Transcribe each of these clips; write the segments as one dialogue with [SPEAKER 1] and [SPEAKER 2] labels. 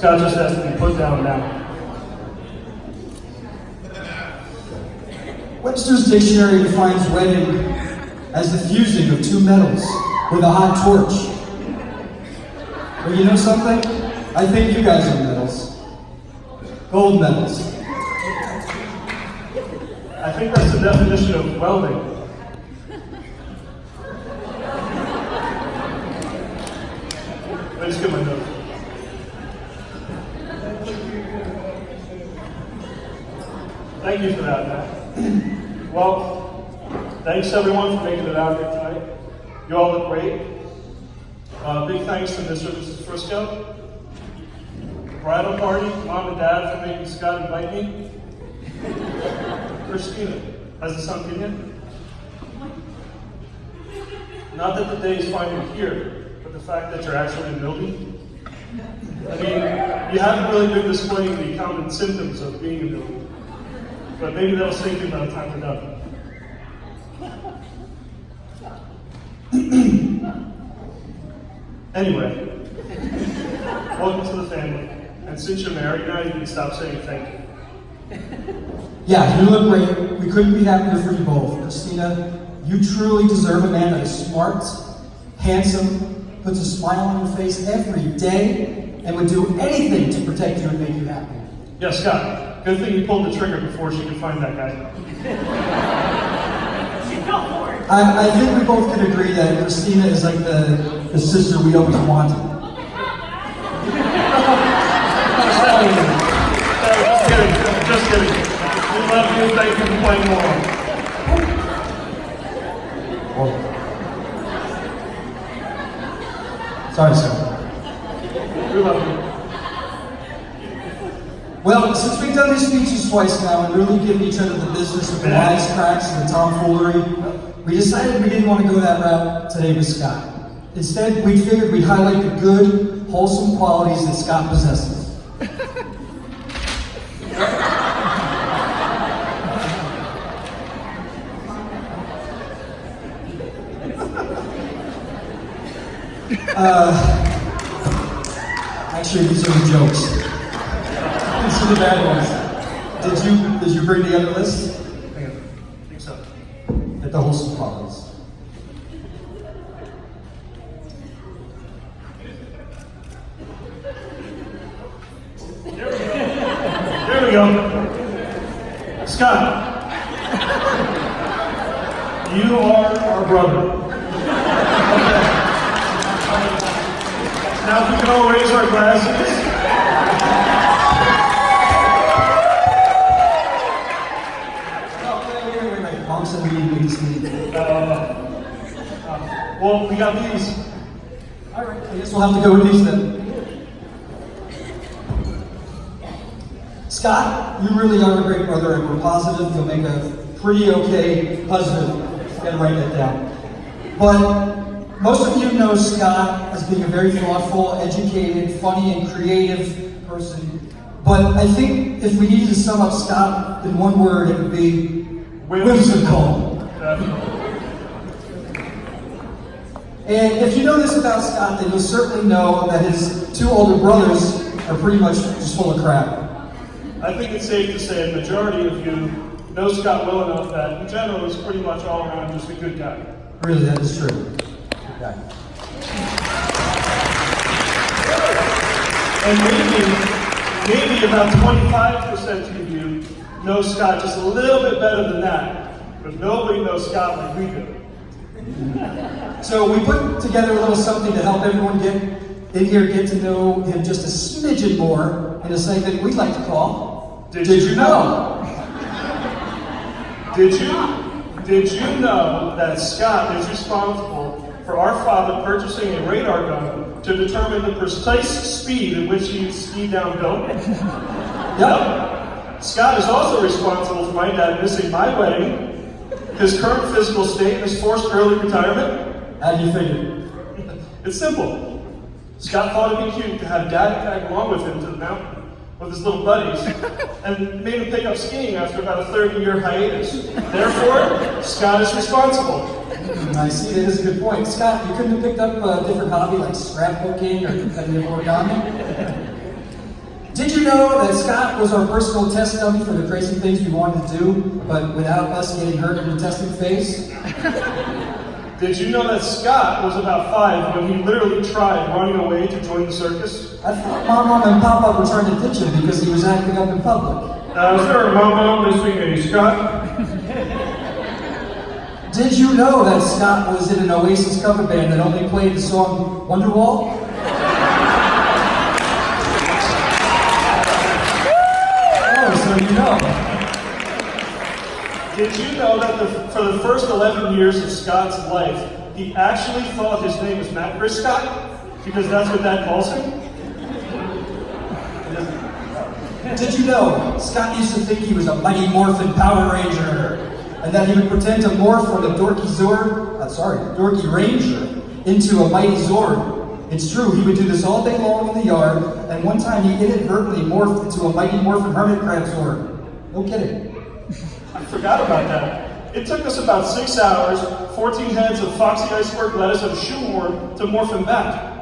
[SPEAKER 1] Scott just has to be put down now.
[SPEAKER 2] Webster's dictionary defines wedding as the fusing of two metals with a hot torch. Well, you know something? I think you guys are metals. Gold medals.
[SPEAKER 1] I think that's the definition of welding. Let me just get my notes. Thank you for that, Matt. Well, thanks everyone for making it out here tonight. You all look great. Big thanks to Mr. and Mrs. Frisco. Bridal party, Mom and Dad for making Scott invite me. Christina, has the sun been in? Not that the day is finally here, but the fact that you're actually in the building. I mean, you haven't really been displaying the common symptoms of being a building, but maybe that'll save you by the time we're done. Anyway, welcome to the family. And since you're married now, you can stop saying thank you.
[SPEAKER 2] Yeah, you look great. We couldn't be happier for you both. Christina, you truly deserve a man that is smart, handsome, puts a smile on your face every day, and would do anything to protect you and make you happy.
[SPEAKER 1] Yeah, Scott, good thing you pulled the trigger before she could find that guy.
[SPEAKER 2] I think we both can agree that Christina is like the sister we always wanted.
[SPEAKER 1] Just kidding. We love you. Thank you for playing along.
[SPEAKER 2] Sorry, sir.
[SPEAKER 1] We love you.
[SPEAKER 2] Well, since we've done these speeches twice now and really given each other the business of the wisecracks and the tomfoolery, we decided we didn't want to go that route today with Scott. Instead, we figured we'd highlight the good, wholesome qualities that Scott possesses. Actually, these are the jokes. These are the bad ones. Did you bring the other list?
[SPEAKER 1] Hang on. I think so.
[SPEAKER 2] At the wholesome qualities.
[SPEAKER 1] There we go. Scott, you are our brother. Now, if we can all raise our glasses.
[SPEAKER 2] Wait. Mom said we need to leave.
[SPEAKER 1] Well, we got these.
[SPEAKER 2] All right, I guess we'll have to go with these then. Scott, you really are a great brother, and we're positive you'll make a pretty okay husband. Gotta write that down. But most of you know Scott as being a very thoughtful, educated, funny, and creative person. But I think if we needed to sum up Scott in one word, it would be whimsical. And if you know this about Scott, then you'll certainly know that his two older brothers are pretty much just full of crap.
[SPEAKER 1] I think it's safe to say a majority of you know Scott well enough that, in general, he's pretty much all around just a good guy.
[SPEAKER 2] Really, that is true. Good guy.
[SPEAKER 1] And maybe about 25% of you know Scott just a little bit better than that, but nobody knows Scott like we do.
[SPEAKER 2] So we put together a little something to help everyone get in here, get to know him just a smidgen more in a segment we'd like to call Did You Know?
[SPEAKER 1] Did you know that Scott is responsible for our father purchasing a radar gun to determine the precise speed at which he ski downhill?
[SPEAKER 2] Yep.
[SPEAKER 1] Scott is also responsible for my dad missing my wedding, his current physical state, and his forced early retirement.
[SPEAKER 2] How do you figure?
[SPEAKER 1] It's simple. Scott thought it'd be cute to have Dad tag along with him to the mountain with his little buddies, and made him pick up skiing after about a 30-year hiatus. Therefore, Scott is responsible.
[SPEAKER 2] I see, that is a good point. Scott, you couldn't have picked up a different hobby like scrapbooking or competitive origami? Did you know that Scott was our personal test dummy for the crazy things we wanted to do, but without us getting hurt in the testing phase?
[SPEAKER 1] Did you know that Scott was about 5 when he literally tried running away to join the circus?
[SPEAKER 2] I thought Mom and Papa were trying to ditch him because he was acting up in public.
[SPEAKER 1] Sir, Mama, missing a Scott.
[SPEAKER 2] Did you know that Scott was in an Oasis cover band that only played the song Wonderwall? Oh, so you know.
[SPEAKER 1] Did you know that for the first 11 years of Scott's life, he actually thought his name was Matt Chris Scott? Because that's what Dad calls him?
[SPEAKER 2] Did you know Scott used to think he was a Mighty Morphin Power Ranger, and that he would pretend to morph from a Dorky Ranger into a Mighty Zord? It's true, he would do this all day long in the yard, and one time he inadvertently morphed into a Mighty Morphin Hermit Crab Zord. No kidding.
[SPEAKER 1] I forgot about that. It took us about 6 hours, 14 heads of Foxy Iceberg lettuce and a shoehorn to morph him back.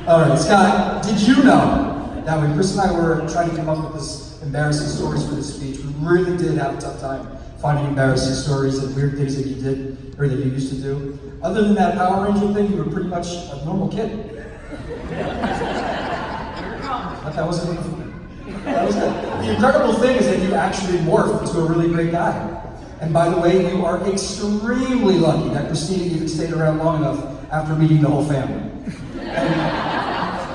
[SPEAKER 2] All right, Scott, did you know that when Chris and I were trying to come up with this embarrassing stories for this speech, we really did have a tough time finding embarrassing stories and weird things that you did or that you used to do? Other than that Power Ranger thing, you were pretty much a normal kid. But that wasn't anything. That was it. The incredible thing is that you actually morphed into a really great guy. And by the way, you are extremely lucky that Christina even stayed around long enough after meeting the whole family.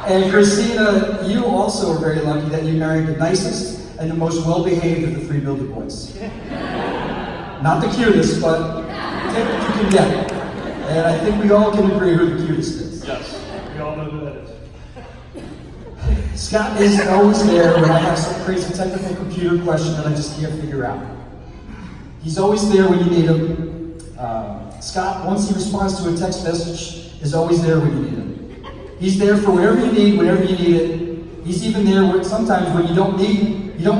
[SPEAKER 2] And Christina, you also are very lucky that you married the nicest and the most well-behaved of the 3 Mildy boys. Not the cutest, but take what you can get. And I think we all can agree who the cutest is.
[SPEAKER 1] Yes, we all know who that is.
[SPEAKER 2] Scott is always there when I have some crazy technical computer question that I just can't figure out. He's always there when you need him. Scott, once he responds to a text message, is always there when you need him. He's there for whatever you need, whenever you need it. He's even there sometimes when you don't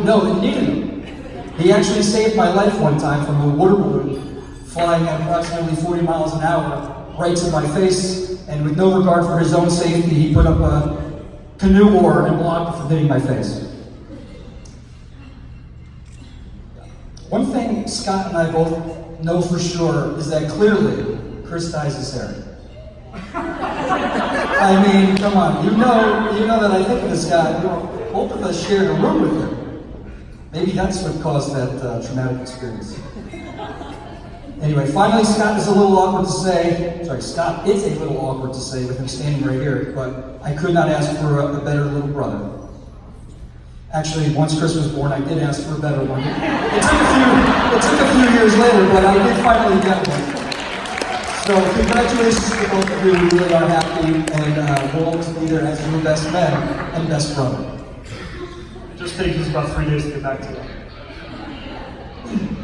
[SPEAKER 2] know that you need him. He actually saved my life one time from a water balloon flying at approximately 40 miles an hour right to my face, and with no regard for his own safety, he put up a canoe oar and blocked it from hitting my face. One thing Scott and I both know for sure is that clearly Chris dyes his hair. I mean, come on, you know that I think of this guy. Both of us shared a room with him. Maybe that's what caused that traumatic experience. Anyway, finally, Scott is a little awkward to say. Scott is a little awkward to say with him standing right here, but I could not ask for a better little brother. Actually, once Chris was born, I did ask for a better one. It took a few years later, but I did finally get one. So congratulations to both of you. We really are happy and thrilled to be there as your best man and best brother.
[SPEAKER 1] It just takes us about 3 days to get back to that.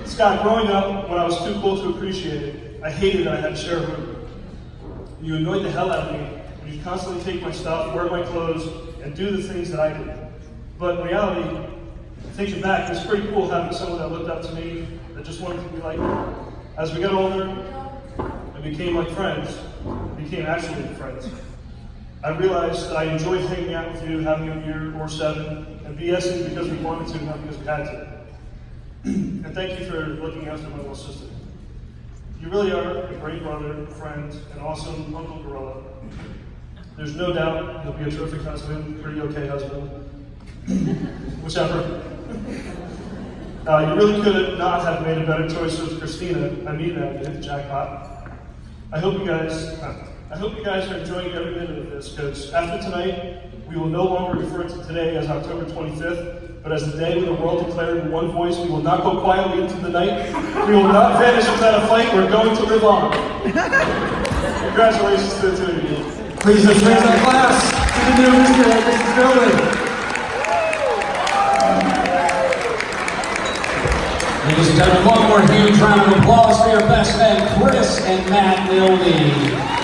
[SPEAKER 1] Scott, growing up, when I was too cool to appreciate it, I hated that I had to share a room. You annoyed the hell out of me when you constantly take my stuff, wear my clothes, and do the things that I did. But in reality, thinking back, it's pretty cool having someone that looked up to me, that just wanted to be like me. As we got older, and became like friends, became actually friends. I realized that I enjoyed hanging out with you, having a beer or 7, and BSing because we wanted to, not because we had to. And thank you for looking after my little sister. You really are a great brother, friend, and awesome Uncle Gorilla. There's no doubt you'll be a terrific husband, pretty okay husband. Whichever. You really could not have made a better choice with Christina. I mean that, you hit the jackpot. I hope you guys are enjoying every minute of this, because after tonight, we will no longer refer to today as October 25th, but as the day when the world declared in one voice, we will not go quietly into the night. We will not vanish without a fight. We're going to live on. Congratulations to the 2 of you.
[SPEAKER 2] Please raise our glass to the new Mr. at this building.
[SPEAKER 3] Ladies and gentlemen, one more huge round of applause for your best men, Chris and Matt Mildy.